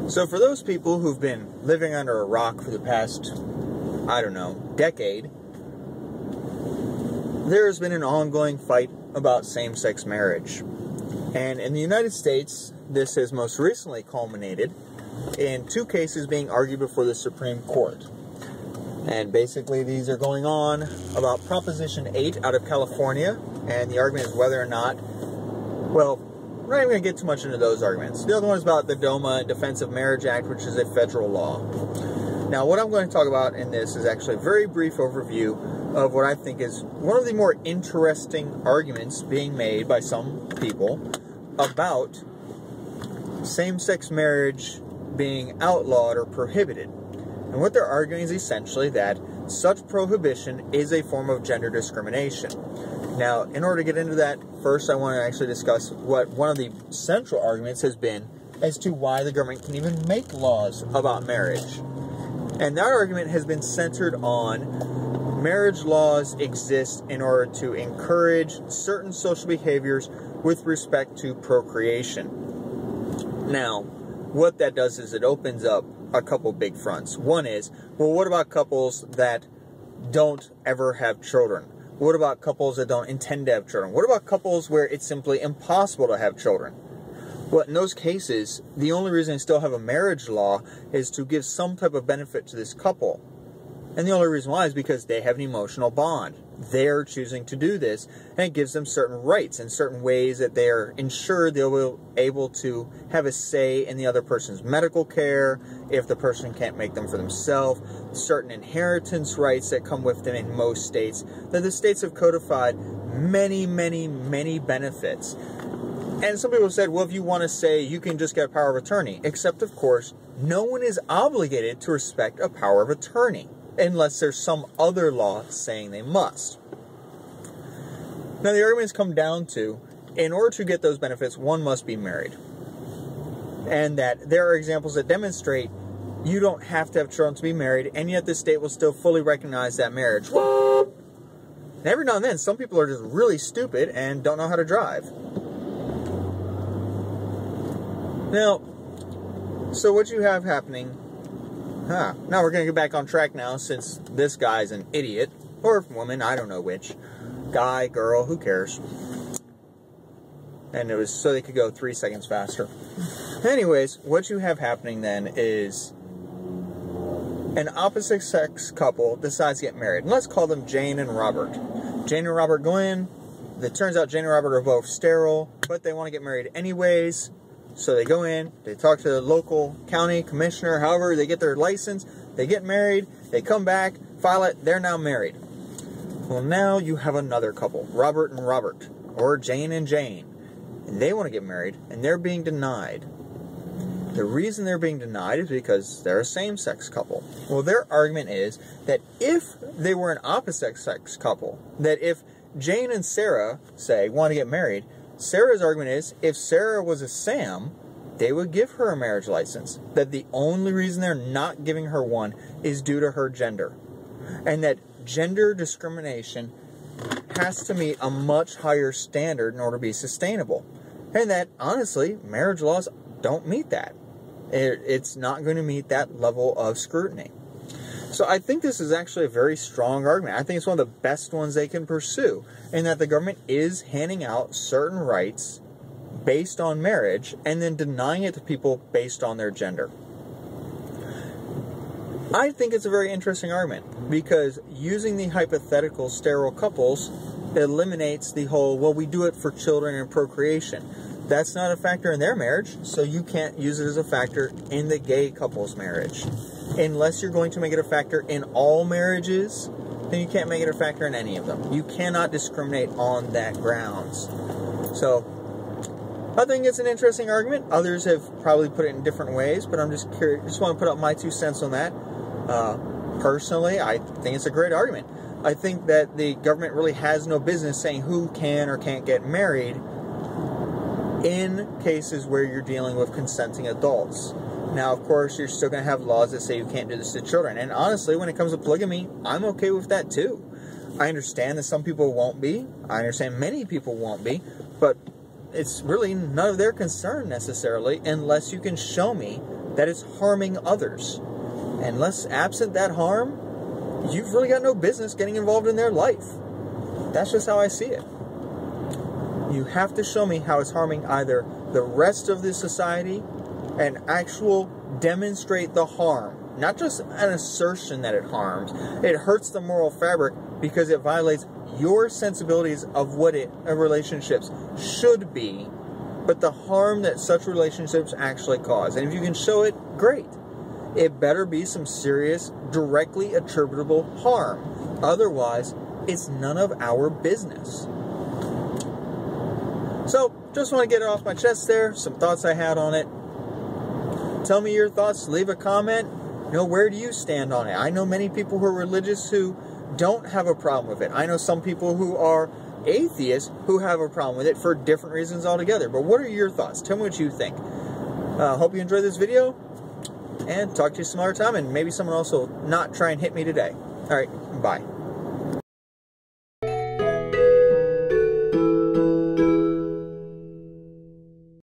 So for those people who've been living under a rock for the past, I don't know, decade, there's been an ongoing fight about same-sex marriage. And in the United States, this has most recently culminated in 2 cases being argued before the Supreme Court. And basically these are going on about Proposition 8 out of California, and the argument is whether or not, well, we're not even going to get too much into those arguments. The other one is about the DOMA, Defense of Marriage Act, which is a federal law. Now, what I'm going to talk about in this is actually a very brief overview of what I think is one of the more interesting arguments being made by some people about same-sex marriage being outlawed or prohibited. And what they're arguing is essentially that such prohibition is a form of gender discrimination. Now, in order to get into that, first I want to actually discuss what one of the central arguments has been as to why the government can even make laws about marriage. And that argument has been centered on marriage laws exist in order to encourage certain social behaviors with respect to procreation. Now, what that does is it opens up a couple big fronts. One is, well, what about couples that don't ever have children? What about couples that don't intend to have children? What about couples where it's simply impossible to have children? Well, in those cases, the only reason they still have a marriage law is to give some type of benefit to this couple. And the only reason why is because they have an emotional bond. They're choosing to do this, and it gives them certain rights and certain ways that they're ensured they'll be able to have a say in the other person's medical care, if the person can't make them for themselves, certain inheritance rights that come with them in most states, that the states have codified many, many, many benefits. And some people said, well, if you want to say you can just get a power of attorney, except, of course, no one is obligated to respect a power of attorney, unless there's some other law saying they must. Now, the arguments come down to, in order to get those benefits, one must be married. And that there are examples that demonstrate you don't have to have children to be married, and yet the state will still fully recognize that marriage. And every now and then, some people are just really stupid and don't know how to drive. Now, so what you have happening... Now we're going to get back on track now, since this guy's an idiot. Or woman, I don't know which. Guy, girl, who cares? And it was so they could go 3 seconds faster. Anyways, what you have happening then is an opposite sex couple decides to get married. And let's call them Jane and Robert. Jane and Robert go in. It turns out Jane and Robert are both sterile, but they want to get married anyways. So they go in, they talk to the local county commissioner, however, they get their license, they get married, they come back, file it, they're now married. Well, now you have another couple, Robert and Robert, or Jane and Jane, and they want to get married, and they're being denied. The reason they're being denied is because they're a same-sex couple. Well, their argument is that if they were an opposite-sex couple, that if Jane and Sarah, say, want to get married, Sarah's argument is, if Sarah was a Sam, they would give her a marriage license. That the only reason they're not giving her one is due to her gender. And that gender discrimination has to meet a much higher standard in order to be sustainable. And that, honestly, marriage laws don't meet that. It's not going to meet that level of scrutiny. So I think this is actually a very strong argument. I think it's one of the best ones they can pursue, in that the government is handing out certain rights based on marriage and then denying it to people based on their gender. I think it's a very interesting argument, because using the hypothetical sterile couples eliminates the whole, well, we do it for children and procreation. That's not a factor in their marriage, so you can't use it as a factor in the gay couple's marriage. Unless you're going to make it a factor in all marriages, then you can't make it a factor in any of them. You cannot discriminate on that grounds. So, I think it's an interesting argument. Others have probably put it in different ways, but I'm just curious. Just want to put up my 2 cents on that. Personally, I think it's a great argument. I think that the government really has no business saying who can or can't get married in cases where you're dealing with consenting adults. Now, of course, you're still going to have laws that say you can't do this to children. And honestly, when it comes to polygamy, I'm okay with that too. I understand that some people won't be. I understand many people won't be. But it's really none of their concern necessarily, unless you can show me that it's harming others. Unless absent that harm, you've really got no business getting involved in their life. That's just how I see it. You have to show me how it's harming either the rest of the society and demonstrate the harm. Not just an assertion that it harms. It hurts the moral fabric because it violates your sensibilities of what relationships should be, but the harm that such relationships actually cause. And if you can show it, great. It better be some serious, directly attributable harm. Otherwise, it's none of our business. So, just want to get it off my chest there. Some thoughts I had on it. Tell me your thoughts. Leave a comment. Where do you stand on it? I know many people who are religious who don't have a problem with it. I know some people who are atheists who have a problem with it for different reasons altogether. But what are your thoughts? Tell me what you think. Hope you enjoyed this video. And talk to you some other time. And maybe someone else will not try and hit me today. Alright, bye.